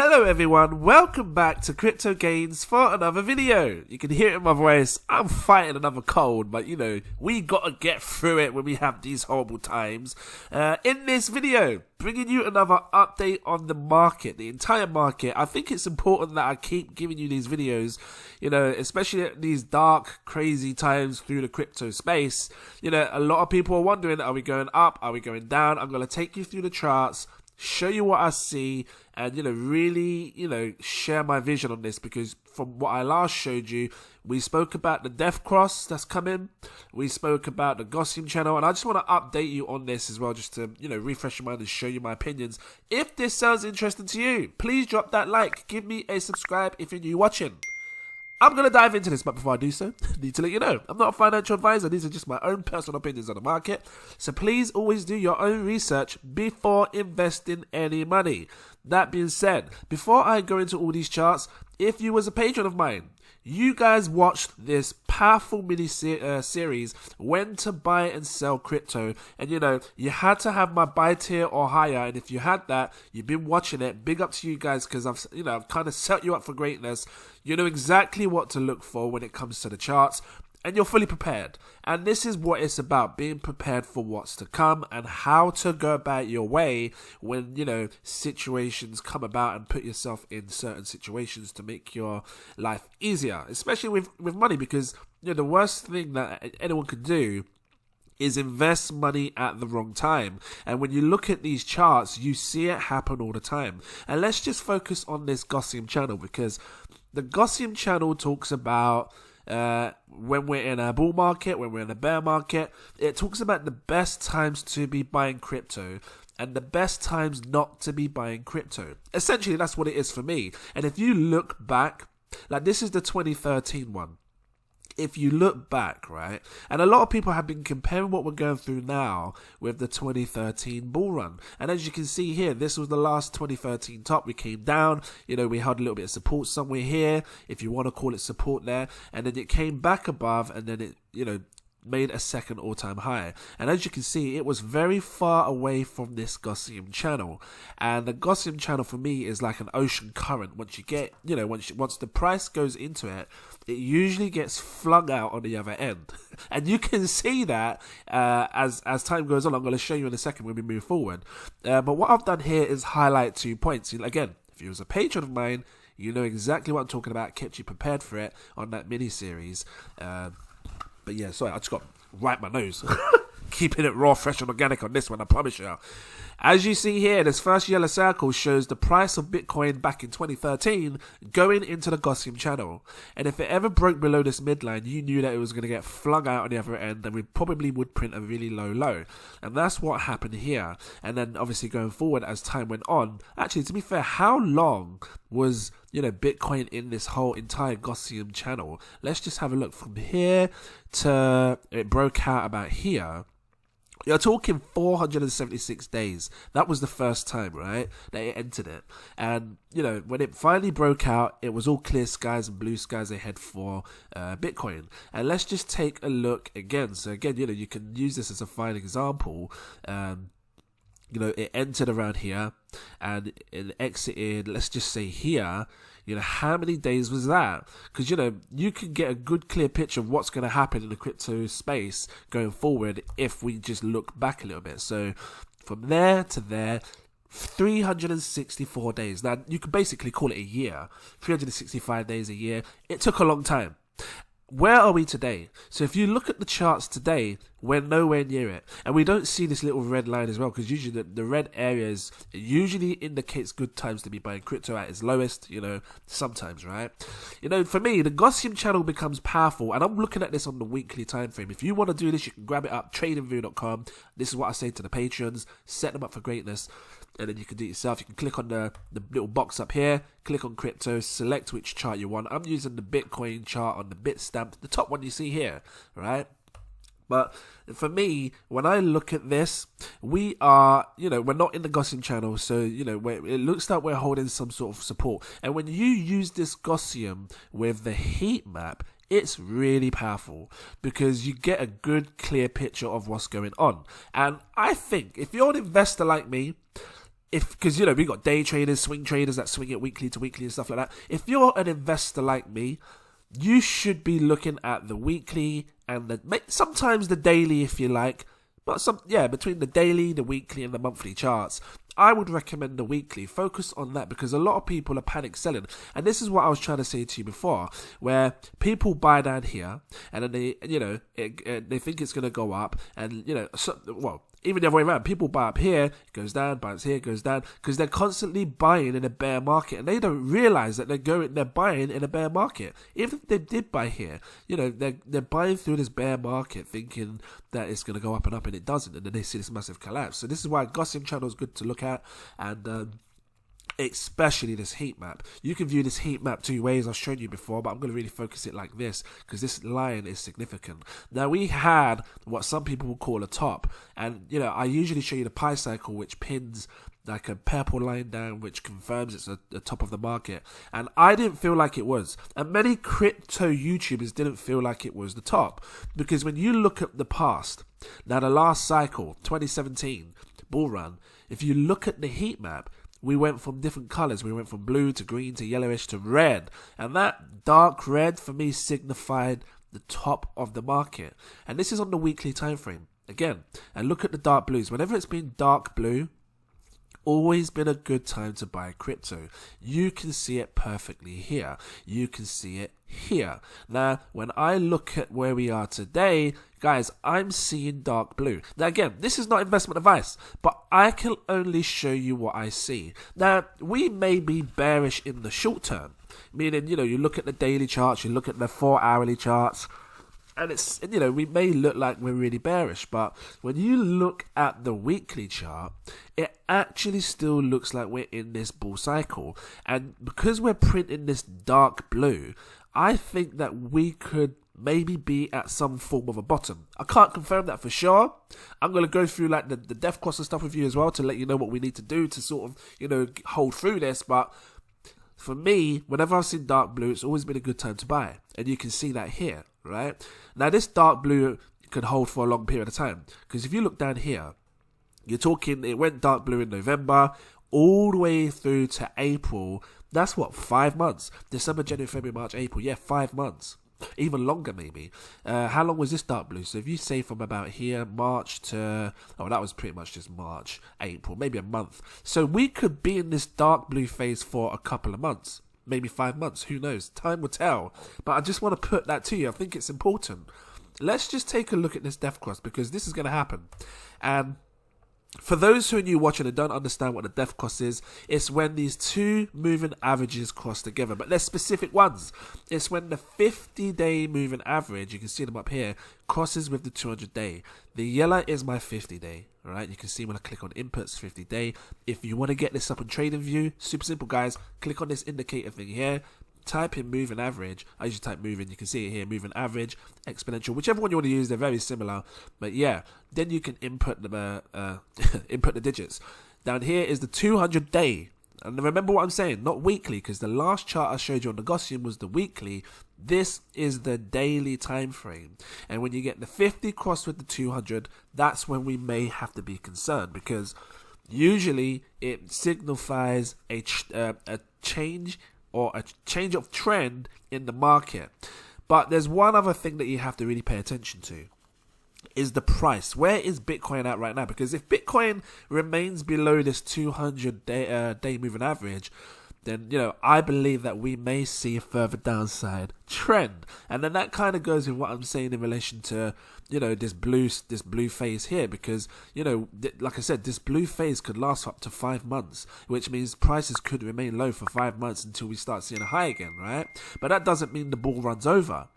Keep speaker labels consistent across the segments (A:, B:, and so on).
A: Hello everyone, welcome back to Crypto Gains for another video. You can hear it in my voice, I'm fighting another cold, but you know, we gotta get through it when we have these horrible times. In this video, bringing you another update on the market, the entire market. I think it's important that I keep giving you these videos, you know, especially at these dark, crazy times through the crypto space. You know, a lot of people are wondering, are we going up, are we going down? I'm gonna take you through the charts, show you what I see, and, you know, really, you know, share my vision on this, because from what I last showed you, we spoke about the death cross that's coming, we spoke about the Gaussian channel, and I just want to update you on this as well, just to, you know, refresh your mind and show you my opinions. If this sounds interesting to you, please drop that like, give me a subscribe if you're new watching. I'm going to dive into this, but before I do so, I need to let you know, I'm not a financial advisor. These are just my own personal opinions on the market. So please always do your own research before investing any money. That being said, before I go into all these charts, if you was a patron of mine, you guys watched this powerful mini series, when to buy and sell crypto, and you know, you had to have my buy tier or higher, and if you had that, you've been watching it. Big up to you guys, because I've kind of set you up for greatness. You know exactly what to look for when it comes to the charts, and you're fully prepared. And this is what it's about, being prepared for what's to come and how to go about your way when, you know, situations come about, and put yourself in certain situations to make your life easier, especially with money, because, you know, the worst thing that anyone could do is invest money at the wrong time. And when you look at these charts, you see it happen all the time. And let's just focus on this Gaussian channel, because the Gaussian channel talks about when we're in a bull market, when we're in a bear market. It talks about the best times to be buying crypto and the best times not to be buying crypto. Essentially, that's what it is for me. And if you look back, like this is the 2013 one. If you look back, right, and a lot of people have been comparing what we're going through now with the 2013 bull run. And as you can see here, this was the last 2013 top. We came down, you know, we had a little bit of support somewhere here, if you want to call it support there, and then it came back above, and then it, you know, made a second all-time high. And as you can see, it was very far away from this Gaussian channel. And the Gaussian channel for me is like an ocean current. Once you get, you know, once the price goes into it, it usually gets flung out on the other end. And you can see that as time goes on. I'm going to show you in a second when we move forward. But what I've done here is highlight 2 points. Again, if you was a patron of mine, you know exactly what I'm talking about. Kept you prepared for it on that mini-series. But yeah, sorry, I just got right my nose. Keeping it raw, fresh and organic on this one, I promise you. As you see here, this first yellow circle shows the price of Bitcoin back in 2013 going into the Gaussian channel. And if it ever broke below this midline, you knew that it was going to get flung out on the other end, and we probably would print a really low low. And that's what happened here. And then obviously going forward as time went on, actually, to be fair, how long was, you know, Bitcoin in this whole entire Gaussian channel? Let's just have a look from here to it broke out about here. You're talking 476 days. That was the first time, right, that it entered it. And, you know, when it finally broke out, it was all clear skies and blue skies ahead for Bitcoin. And let's just take a look again. So again, you know, you can use this as a fine example. You know, it entered around here and it exited, let's just say here. You know, how many days was that? Because, you know, you can get a good clear picture of what's going to happen in the crypto space going forward if we just look back a little bit. So from there to there, 364 days. Now, you could basically call it a year. 365 days a year. It took a long time. Where are we today? So if you look at the charts today, we're nowhere near it. And we don't see this little red line as well, because usually the red areas usually indicates good times to be buying crypto at its lowest, you know, sometimes, right? You know, for me, the Gaussian channel becomes powerful, and I'm looking at this on the weekly time frame. If you want to do this, you can grab it up, tradingview.com. This is what I say to the patrons, set them up for greatness. And then you can do it yourself. You can click on the little box up here, click on crypto, select which chart you want. I'm using the Bitcoin chart on the Bitstamp, the top one you see here, right? But for me, when I look at this, we are, you know, we're not in the Gaussian channel. So, you know, it looks like we're holding some sort of support. And when you use this Gaussian with the heat map, it's really powerful because you get a good, clear picture of what's going on. And I think if you're an investor like me, because, you know, we got day traders, swing traders that swing it weekly to weekly and stuff like that. If you're an investor like me, you should be looking at the weekly and sometimes the daily if you like. But between the daily, the weekly and the monthly charts, I would recommend the weekly. Focus on that because a lot of people are panic selling. And this is what I was trying to say to you before, where people buy down here and then they think it's going to go up. And, even the other way around, people buy up here, it goes down, buys here, it goes down, because they're constantly buying in a bear market, and they don't realize that they're buying in a bear market. Even if they did buy here, they're buying through this bear market, thinking that it's going to go up, and it doesn't, and then they see this massive collapse. So this is why Gossip channel is good to look at, and especially this heat map. You can view this heat map two ways. I've shown you before, but I'm going to really focus it like this because this line is significant. Now, we had what some people would call a top, and I usually show you the pi cycle, which pins like a purple line down, which confirms it's the top of the market, and I didn't feel like it was, and many crypto YouTubers didn't feel like it was the top, because when you look at the past, now the last cycle, 2017 bull run, if you look at the heat map, we went from different colours. We went from blue to green to yellowish to red. And that dark red for me signified the top of the market. And this is on the weekly time frame. Again, and look at the dark blues. Whenever it's been dark blue, always been a good time to buy crypto. You can see it perfectly here. You can see it here. Now, when I look at where we are today, guys, I'm seeing dark blue. Now, again, this is not investment advice, but I can only show you what I see. Now, we may be bearish in the short term, meaning, you look at the daily charts, you look at the 4-hourly charts, and it's, we may look like we're really bearish, but when you look at the weekly chart, it actually still looks like we're in this bull cycle. And because we're printing this dark blue, I think that we could maybe be at some form of a bottom. I can't confirm that for sure. I'm going to go through like the death cost and stuff with you as well to let you know what we need to do to sort of, hold through this. But for me, whenever I've seen dark blue, it's always been a good time to buy. And you can see that here, right? Now, this dark blue could hold for a long period of time. Because if you look down here, you're talking, it went dark blue in November, all the way through to April. That's what, 5 months? December, January, February, March, April. Yeah, 5 months. Even longer, maybe. How long was this dark blue? So if you say from about here, March to... Oh, that was pretty much just March, April, maybe a month. So we could be in this dark blue phase for a couple of months. Maybe 5 months. Who knows? Time will tell. But I just want to put that to you. I think it's important. Let's just take a look at this death cross because this is going to happen. And for those who are new watching and don't understand what the death cross is, it's when these two moving averages cross together. But there's specific ones. It's when the 50-day moving average, you can see them up here, crosses with the 200-day. The yellow is my 50-day. Alright, you can see when I click on inputs, 50-day. If you want to get this up in trading view, super simple, guys. Click on this indicator thing here. Type in moving average. I usually type moving. You can see it here, moving average, exponential, whichever one you want to use. They're very similar, but yeah. Then you can input the input the digits. Down here is the 200-day, and remember what I'm saying, not weekly, because the last chart I showed you on the Gaussian was the weekly. This is the daily time frame, and when you get the 50 crossed with the 200, that's when we may have to be concerned, because usually it signifies a change or a change of trend in the market. But there's one other thing that you have to really pay attention to, is the price. Where is Bitcoin at right now? Because if Bitcoin remains below this 200-day moving average, then, I believe that we may see a further downside trend. And then that kind of goes with what I'm saying in relation to, this blue phase here. Because, like I said, this blue phase could last up to 5 months, which means prices could remain low for 5 months until we start seeing a high again, right? But that doesn't mean the bull runs over.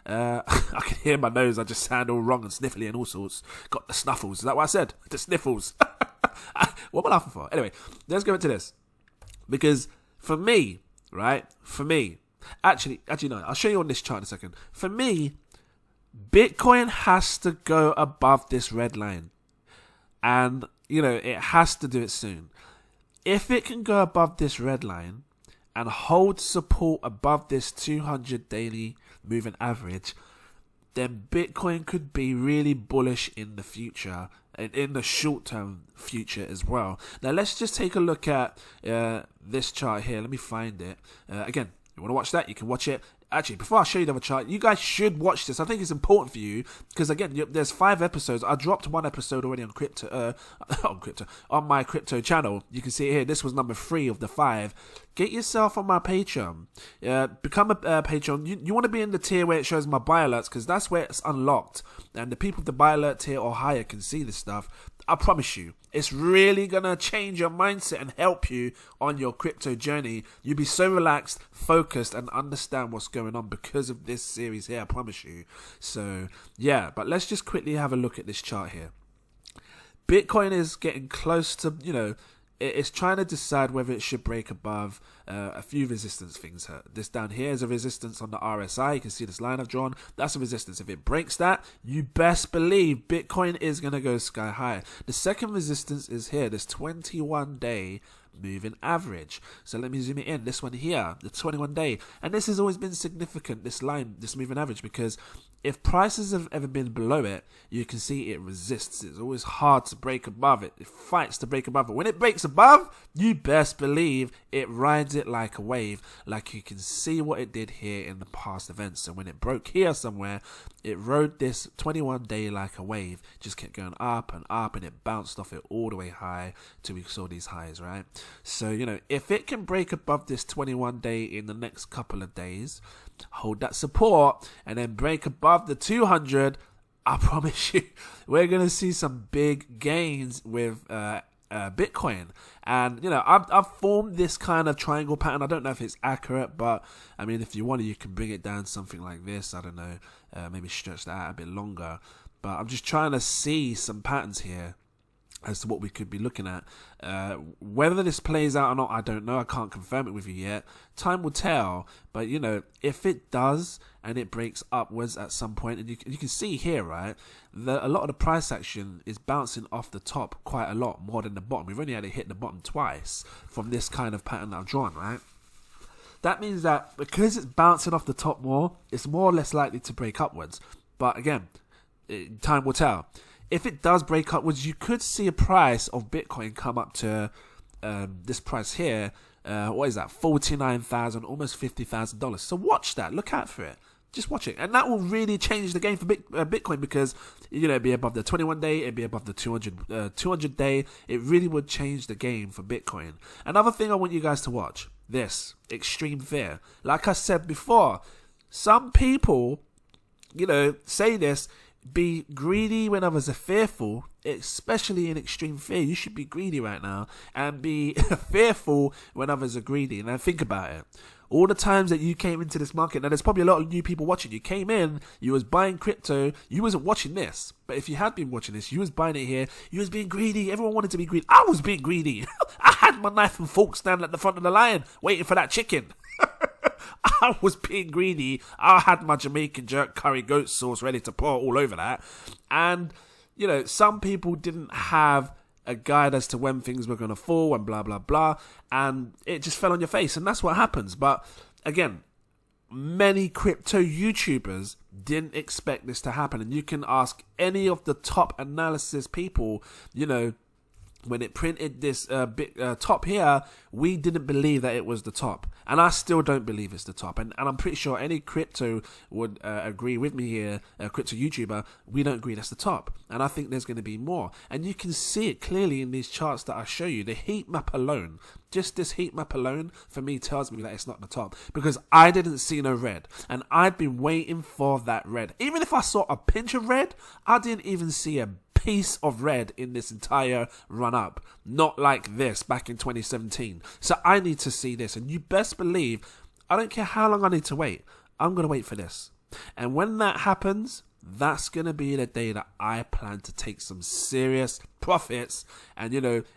A: I can hear my nose. I just sound all wrong and sniffly and all sorts. Got the snuffles. Is that what I said? The sniffles. What am I laughing for? Anyway, let's go into this. Because for me, right? Actually, no. I'll show you on this chart in a second. For me, Bitcoin has to go above this red line. And, it has to do it soon. If it can go above this red line and hold support above this 200 daily moving average, then Bitcoin could be really bullish in the future. in the short-term future as well. Now, let's just take a look at this chart here. Let me find it. Again, you want to watch that, you can watch it. Actually, before I show you the other chart, you guys should watch this. I think it's important for you because, again, there's 5 episodes. I dropped 1 episode already on on my crypto channel. You can see it here. This was number 3 of the 5. Get yourself on my Patreon. Become a Patreon. You want to be in the tier where it shows my buy alerts because that's where it's unlocked. And the people with the buy alert tier or higher can see this stuff. I promise you, it's really going to change your mindset and help you on your crypto journey. You'll be so relaxed, focused, and understand what's going on because of this series here, I promise you. So, yeah, but let's just quickly have a look at this chart here. Bitcoin is getting close to, it's trying to decide whether it should break above a few resistance things. This down here is a resistance on the RSI. You can see this line I've drawn. That's a resistance. If it breaks that, you best believe Bitcoin is going to go sky high. The second resistance is here, this 21-day moving average. So let me zoom it in. This one here, the 21-day. And this has always been significant, this line, this moving average, because if prices have ever been below it, you can see it resists. It's always hard to break above it. It fights to break above it. When it breaks above, you best believe it rides it like a wave, like you can see what it did here in the past events. So when it broke here somewhere, it rode this 21-day like a wave. Just kept going up, and it bounced off it all the way high till we saw these highs, right? So, if it can break above this 21-day in the next couple of days, hold that support, and then break above the 200, I promise you, we're going to see some big gains with Bitcoin. And, I've formed this kind of triangle pattern. I don't know if it's accurate, but, I mean, if you want to, you can bring it down something like this. I don't know, maybe stretch that out a bit longer. But I'm just trying to see some patterns here as to what we could be looking at. Whether this plays out or not, I don't know. I can't confirm it with you yet. Time will tell. But, if it does and it breaks upwards at some point, and you can see here, right, a lot of the price action is bouncing off the top quite a lot more than the bottom. We've only had it hit the bottom twice from this kind of pattern that I've drawn, right? That means that because it's bouncing off the top more, it's more or less likely to break upwards. But again, time will tell. If it does break upwards, you could see a price of Bitcoin come up to this price here. What is that? $49,000, almost $50,000. So watch that. Look out for it. Just watch it. And that will really change the game for Bitcoin because, it'd be above the 21-day, it'd be above the 200-day. It really would change the game for Bitcoin. Another thing I want you guys to watch, this, extreme fear. Like I said before, some people, say this, be greedy when others are fearful, especially in extreme fear. You should be greedy right now and be fearful when others are greedy. Now think about it. All the times that you came into this market, now there's probably a lot of new people watching. You came in, you was buying crypto, you wasn't watching this. But if you had been watching this, you was buying it here, you was being greedy. Everyone wanted to be greedy. I was being greedy. I had my knife and fork standing at the front of the line waiting for that chicken. I was being greedy. I had my Jamaican jerk curry goat sauce ready to pour all over that. And, some people didn't have a guide as to when things were going to fall and blah, blah, blah. And it just fell on your face. And that's what happens. But again, many crypto YouTubers didn't expect this to happen. And you can ask any of the top analysis people, when it printed this top here, we didn't believe that it was the top. And I still don't believe it's the top. And I'm pretty sure any crypto would agree with me here, a crypto YouTuber, we don't agree that's the top. And I think there's going to be more. And you can see it clearly in these charts that I show you. The heat map alone, just this heat map alone, for me tells me that it's not the top. Because I didn't see no red. And I've been waiting for that red. Even if I saw a pinch of red, I didn't even see a piece of red in this entire run up. Not like this back in 2017. So I need to see this. And you best believe, I don't care how long I need to wait. I'm going to wait for this. And when that happens, that's going to be the day that I plan to take some serious profits. And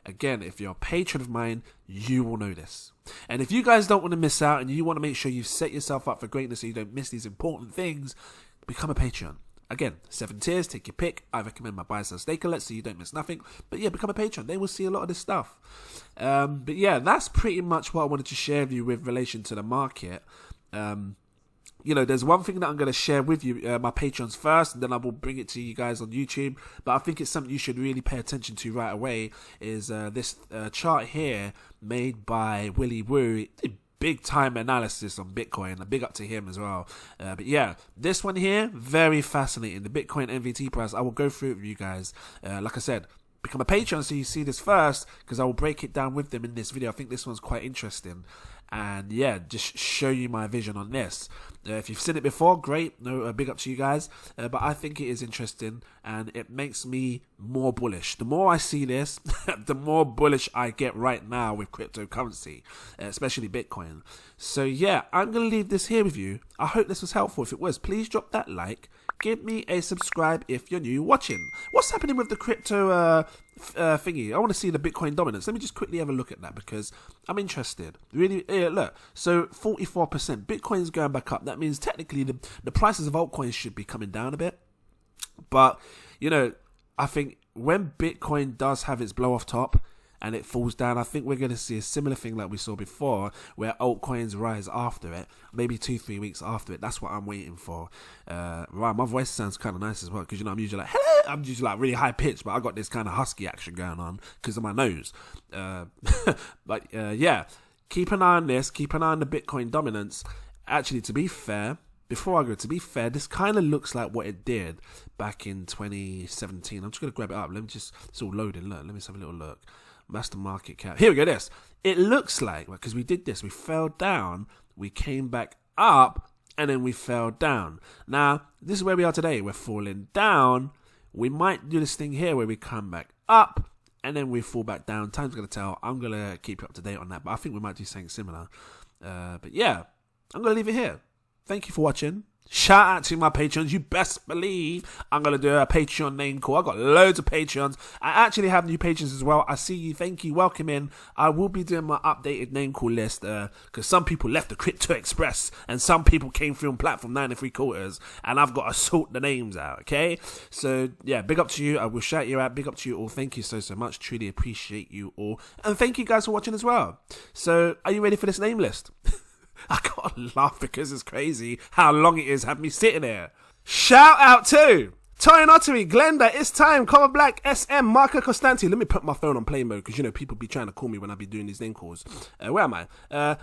A: again, if you're a patron of mine, you will know this. And if you guys don't want to miss out and you want to make sure you set yourself up for greatness so you don't miss these important things, become a Patreon. Again, 7 tiers, take your pick. I recommend my buy, sell, stake alert so you don't miss nothing. But yeah, become a patron. They will see a lot of this stuff. But yeah, that's pretty much what I wanted to share with you with relation to the market. you know, there's one thing that I'm going to share with you, my patrons first, and then I will bring it to you guys on YouTube. But I think it's something you should really pay attention to right away, is this chart here made by Willy Woo. Big time analysis on Bitcoin. A big up to him as well. But yeah, this one here, very fascinating. The Bitcoin MVT price, I will go through it with you guys. Like I said, become a patron so you see this first, because I will break it down with them in this video. I think this one's quite interesting. And yeah, just show you my vision on this. If you've seen it before, great. No, big up to you guys. But I think it is interesting, and it makes me more bullish. The more I see this, the more bullish I get right now with cryptocurrency, especially Bitcoin. So yeah, I'm going to leave this here with you. I hope this was helpful. If it was, please drop that like. Give me a subscribe if you're new watching. What's happening with the crypto thingy? I want to see the Bitcoin dominance. Let me just quickly have a look at that, because I'm interested. Really, look. So 44%. Bitcoin's going back up. That means technically the prices of altcoins should be coming down a bit. But, you know, I think when Bitcoin does have its blow off top and it falls down, I think we're going to see a similar thing like we saw before, where altcoins rise after it, maybe 2-3 weeks after it. That's what I'm waiting for. Right, my voice sounds kind of nice as well, because, you know, I'm usually like, hello, I'm usually like really high pitched, but I got this kind of husky action going on because of my nose. But yeah, keep an eye on this, keep an eye on the Bitcoin dominance. Actually, to be fair, before I go, to be fair, this kind of looks like what it did back in 2017. I'm just going to grab it up. Let me just, it's all loading. Look, let me just have a little look. Master market cap. Here we go, this. It looks like, because we did this, we fell down, we came back up, and then we fell down. Now, this is where we are today. We're falling down. We might do this thing here where we come back up, and then we fall back down. Time's going to tell. I'm going to keep you up to date on that, but I think we might do something similar. But yeah, I'm going to leave it here. Thank you for watching. Shout out to my patrons. You best believe I'm going to do a Patreon name call. I've got loads of patrons. I actually have new patrons as well. I see you. Thank you. Welcome in. I will be doing my updated name call list, because some people left the Crypto Express and some people came through on platform 9 3/4, and I've got to sort the names out, okay? So yeah, big up to you. I will shout you out. Big up to you all. Thank you so much. Truly appreciate you all. And thank you guys for watching as well. So are you ready for this name list? I gotta laugh because it's crazy how long it is having me sitting here. Shout out to Toyin Ottery, Glenda, It's Time, Cover Black, SM, Marco Costanti. Let me put my phone on play mode, because, you know, people be trying to call me when I be doing these name calls. Where am I?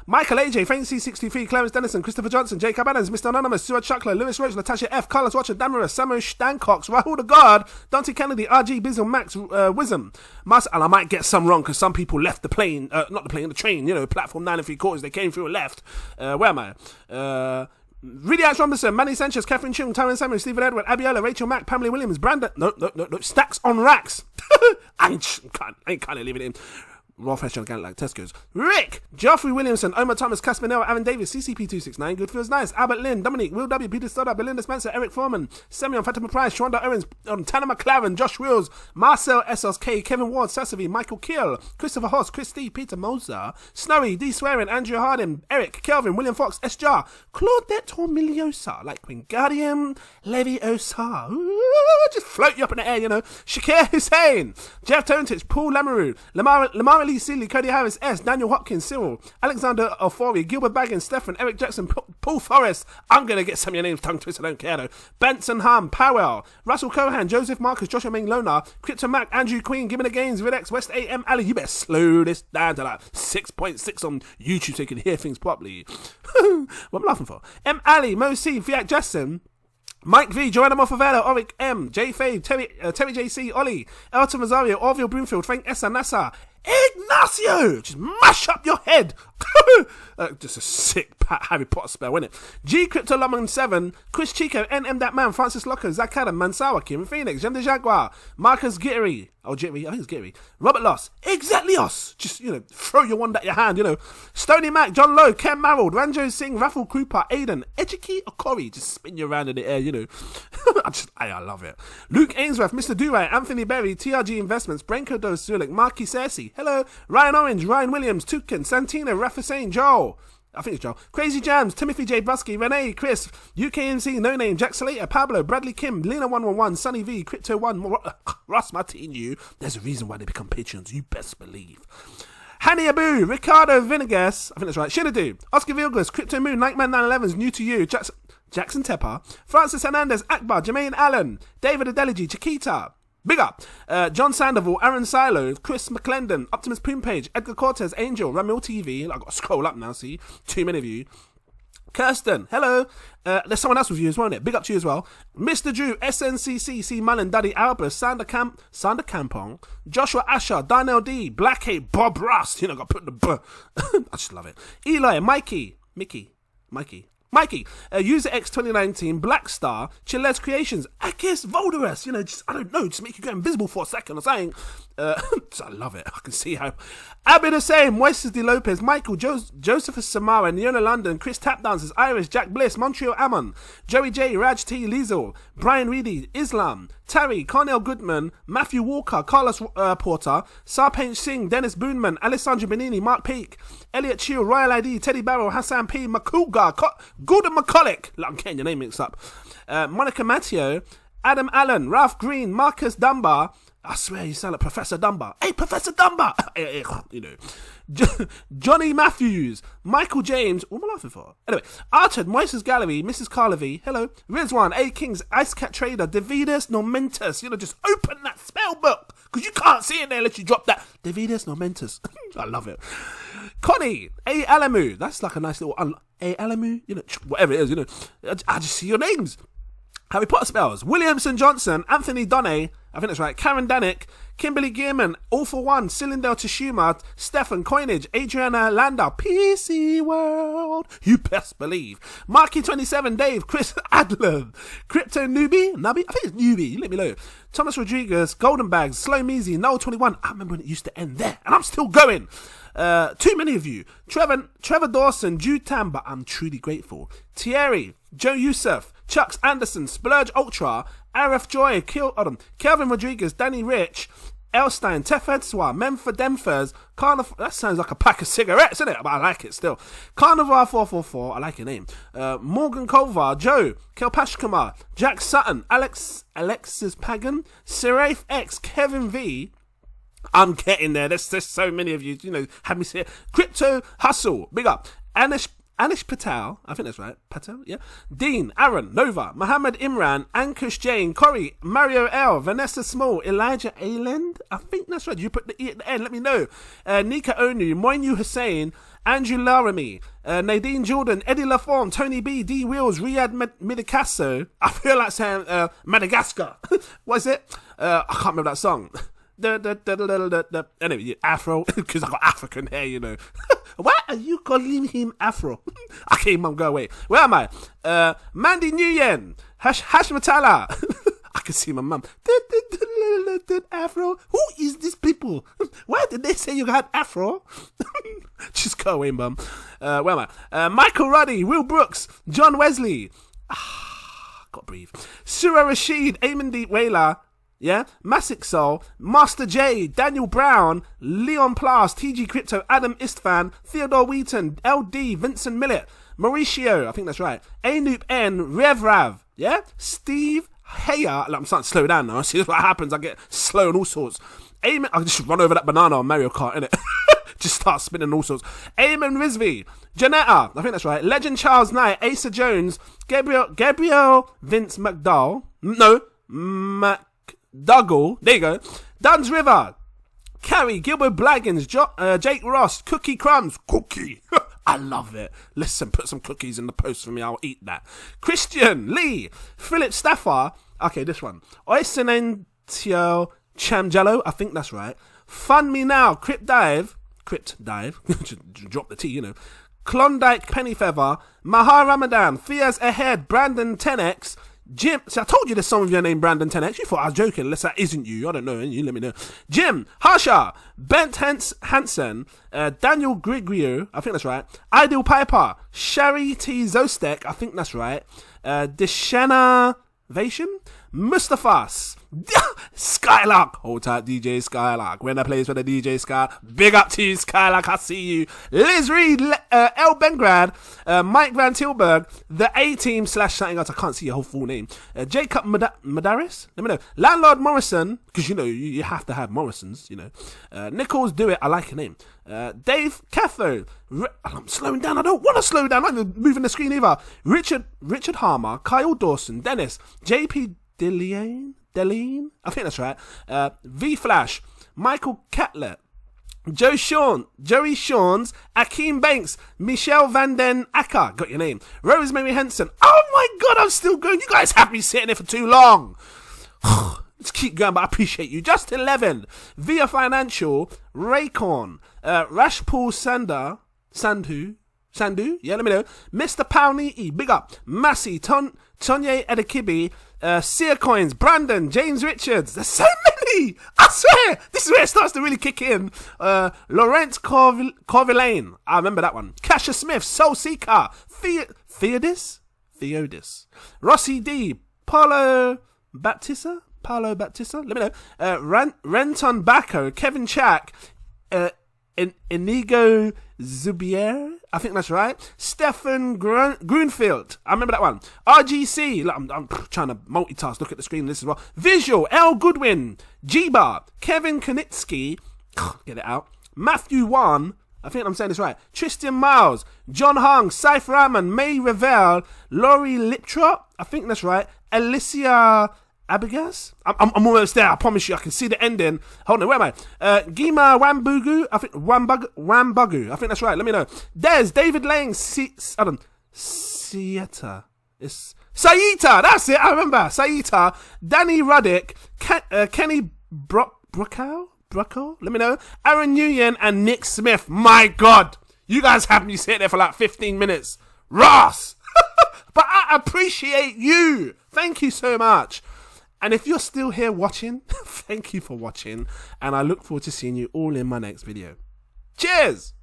A: Michael AJ, Fancy63, Clarence Dennison, Christopher Johnson, Jacob Adams, Mr. Anonymous, Stuart Chuckler, Lewis Roach, Natasha F, Carlos Watcher, Damara, Samu Stancox, Rahul the God, Dante Kennedy, RG, Bizzle, Max, Wisdom, and I might get some wrong because some people left the plane, not the plane, the train, you know, platform 9 3/4, they came through and left. Where am I? Really Alex Robinson, Manny Sanchez, Catherine Chung, Tyron Samuel, Stephen Edward, Abiola, Rachel Mack, Pamela Williams, Brandon, no, Stacks on Racks. I ain't kind of leaving it in. Rolf Heston again like Tesco's. Rick, Geoffrey Williamson, Omar Thomas, Casper Nell, Aaron Davis, CCP269, Good Feels Nice, Albert Lynn, Dominic, Will W, Peter Stoddard, Belinda Spencer, Eric Foreman, Semyon, Fatima Price, Shonda Owens, Tanner McLaren, Josh Wills, Marcel SLK, Kevin Ward, Sassavy, Michael Keel, Christopher Hoss, Christy, Peter Moser, Snowy, D Swearing, Andrew Hardin, Eric, Kelvin, William Fox, S Jar, Claudette Tormiliosa, like Wingardium Leviosa, just float you up in the air, you know, Shakir Hussein, Jeff Tontich, Paul Lamoureux, Lamar Lee Seeley, Cody Harris, S, Daniel Hopkins, Cyril, Alexander Ofori, Gilbert Baggins, Stefan, Eric Jackson, Paul Forrest, I'm going to get some of your names tongue twisted, I don't care though, Benson Ham, Powell, Russell Cohan, Joseph Marcus, Joshua Ming Lona, Crypto Mac, Andrew Queen, Given the Gains, Videx, West AM, Ali, you better slow this down to like 6.6 on YouTube so you can hear things properly. What am I laughing for? M. Ali, Mo C, Fiat Jackson, Mike V, Joanna Mofavella, Oric M, J Fave, Terry JC, Ollie, Elton Rosario, Orville Broomfield, Frank Essa, NASA, Ignacio! Just mash up your head! Just a sick Harry Potter spell, isn't it? G Crypto Lemon 7, Chris Chico, NM That Man, Francis Locker, Zach Adam, Mansawa, Kim Phoenix, Jem the Jaguar, Marcus Gittery, Jittery, I think it's Gittery, Robert Loss, Exactlios! Just, you know, throw your wand at your hand, you know. Stony Mac, John Lowe, Ken Marrold, Ranjo Singh, Raffle Cooper, Aiden, Ejiki Okori, just spin you around in the air, you know. I love it. Luke Ainsworth, Mr. Duray, Anthony Berry, TRG Investments, Branko Dos Sulik, Marky Cersei, hello, Ryan Orange, Ryan Williams, Tukin, Santino, Rafa Sain, Joel, I think it's Joel, Crazy Jams, Timothy J. Busky, Renee, Chris, UKMC, No Name, Jack Slater, Pablo, Bradley Kim, Lena111, Sunny V, Crypto 1, Ross Martin, there's a reason why they become patrons, you best believe. Hanny Abu, Ricardo Vinegas, I think that's right, Shinadu, Oscar Vilgas, Crypto Moon, Nightman 911's new to you, Jackson, Jackson Tepper, Francis Hernandez, Akbar, Jermaine Allen, David Adeliji, Chiquita, big up, John Sandoval, Aaron Silo, Chris McClendon, Optimus Poompage, Edgar Cortez, Angel, Ramil TV, I've got to scroll up now, see, too many of you, Kirsten, hello, there's someone else with you as well, isn't it? Big up to you as well, Mr. Drew, SNCC, C. Mullen, Daddy Albus, Sander Campong, Joshua Asher, Darnell D, Blackhead, Bob Rust, got to put the I just love it, Eli, Mikey, User X 2019, Black Star, Chiles Creations, Akis Volderus, I don't know, just make you go invisible for a second or something. I love it. I can see how. Abby the same, Moises De Lopez, Michael, Joseph Samara, Neona London, Chris Tapdancers, Irish, Jack Bliss, Montreal Ammon, Joey J, Raj T, Liesel, Brian Reedy, Islam, Terry, Cornell Goodman, Matthew Walker, Carlos Porter, Sarpanch Singh, Dennis Boonman, Alessandro Benini, Mark Peake, Elliot Chiu, Royal ID, Teddy Barrow, Hassan P, Makuga, Gordon McCulloch, I'm getting your name mixed up, Monica Matteo, Adam Allen, Ralph Green, Marcus Dunbar, I swear you sound like Professor Dunbar. Hey, Professor Dunbar! Johnny Matthews, Michael James, what am I laughing for? Anyway, Archard, Moises Gallery, Mrs. Carlevy, hello, Rizwan, A. Kings, Ice Cat Trader, Davidas Nomentus, just open that spell book, because you can't see it there unless you drop that. Davidas Nomentus. I love it. Connie, A. Alamu, that's like a nice little, A. Alamu, whatever it is, I just see your names. Harry Potter spells, Williamson Johnson, Anthony Donne, I think that's right, Karen Danick, Kimberly Gearman, All for One, Cylindel Tashuma, Stefan Coinage, Adriana Landau, PC World, you best believe, Marky27, Dave, Chris Adler, Crypto Newbie, I think it's Newbie, let me know, Thomas Rodriguez, Golden Bags, Slow Measy, Noel21, I remember when it used to end there, and I'm still going. Too many of you. Trevor Dawson, Jude Tam, but I'm truly grateful. Thierry, Joe Youssef, Chucks Anderson, Splurge Ultra, Arif Joy, Kelvin Rodriguez, Danny Rich, Elstein, Tefedswa, Memphis Demphers, Carnival, that sounds like a pack of cigarettes, isn't it? But I like it still. Carnival 444, I like your name. Morgan Kovar, Joe, Kelpashkumar, Jack Sutton, Alexis Pagan, Seraph X, Kevin V, I'm getting there. There's so many of you, had me say it. Crypto Hustle, big up. Anish Patel, I think that's right. Patel, yeah. Dean, Aaron, Nova, Mohammed Imran, Ankush Jane, Corey, Mario L, Vanessa Small, Elijah Ayland, I think that's right. You put the E at the end, let me know. Nika Onu, Moinu Hussein, Andrew Laramie, Nadine Jordan, Eddie Lafont, Tony B, D Wheels, Riyad Midikasso. I feel like saying Madagascar. What is it? I can't remember that song. Anyway, Afro, because I got African hair, Why are you calling him Afro? Okay, mum, go away. Where am I? Mandy Nguyen, Hash Matala. I can see my mum. Afro. Who is these people? Why did they say you had Afro? Just go away, mum. Where am I? Michael Ruddy, Will Brooks, John Wesley. Gotta breathe. Surah Rashid, Eamon Deep Whaler. Yeah, Massic Soul, Master J, Daniel Brown, Leon Plas, TG Crypto, Adam Istvan, Theodore Wheaton, LD, Vincent Millett, Mauricio, I think that's right, Anoop N, Rev Rav, yeah, Steve Heya, I'm starting to slow down now, see what happens, I get slow and all sorts, I'll just run over that banana on Mario Kart, innit? Just start spinning all sorts. Eamon Rizvi, Janetta, I think that's right, Legend Charles Knight, Asa Jones, Gabriel Vince McDowell, Dougal, there you go. Duns River, Carrie, Gilbert Blaggins, Jake Ross, Cookie Crumbs, Cookie. I love it. Listen, put some cookies in the post for me. I'll eat that. Christian Lee, Philip Stafford. Okay, this one. Oisenentio Chamjello. I think that's right. Fund Me Now, Crypt Dive. Drop the T, Klondike Pennyfeather, Mahar Ramadan, Fiaz Ahead, Brandon 10X, Jim, see, I told you there's someone with your name Brandon 10X. You thought I was joking, unless that isn't you. I don't know, you let me know. Jim, Harsha, Bent Hansen, Daniel Grigrio, I think that's right. Ideal Piper, Sherry T. Zostek, I think that's right. Deshanna Vation, Mustafas, Skylark, hold tight DJ Skylark, when I plays for the DJ Sky, big up to you Skylark, I see you. Liz Reed, El Bengrad, Mike Van Tilburg, the A-Team / something else, I can't see your whole full name, Jacob Madaris, let me know, Landlord Morrison, because you know, you have to have Morrisons, you know, Nichols Do It, I like your name, Dave Catho, I'm slowing down, I don't want to slow down, I'm not even moving the screen either, Richard Harmer, Kyle Dawson, Dennis, JP Deline, I think that's right, V Flash, Michael Catlett, Joey Shawns, Akeem Banks, Michelle Van Den Acker, got your name, Rosemary Henson, oh my god, I'm still going, you guys have me sitting there for too long. Let's keep going, but I appreciate you. Just 11, Via Financial, Raycorn, Rashpool Sandu, yeah, let me know, Mr. Powney E, big up, Massey, Tonye Edekibi, Sear Coins, Brandon, James Richards, there's so many, I swear, this is where it starts to really kick in, Laurent Corvillane, I remember that one, Kasha Smith, Soul Seeker, Theodis, Rossi D, Paulo Baptista, let me know, Renton Bacco, Kevin Chack, Inigo Zubier, I think that's right, Stefan Grunfield, I remember that one, RGC, I'm trying to multitask, look at the screen, this as well, Visual, L Goodwin, G-Bar, Kevin Konitsky, get it out, Matthew Wan, I think I'm saying this right, Tristan Miles, John Hung, Saif Rahman, May Revel, Laurie Liptrop, I think that's right, Alicia Abigas? I'm almost there, I promise you, I can see the ending. Hold on, where am I? Gima Wambugu, I think, Wambugu, I think that's right, let me know. Des, David Lang, Saita. It's Saita, that's it, I remember. Saita, Danny Ruddick, Kenny Brocco, let me know. Aaron Nguyen and Nick Smith, my God. You guys have me sit there for like 15 minutes. Ross! But I appreciate you. Thank you so much. And if you're still here watching, thank you for watching. And I look forward to seeing you all in my next video. Cheers!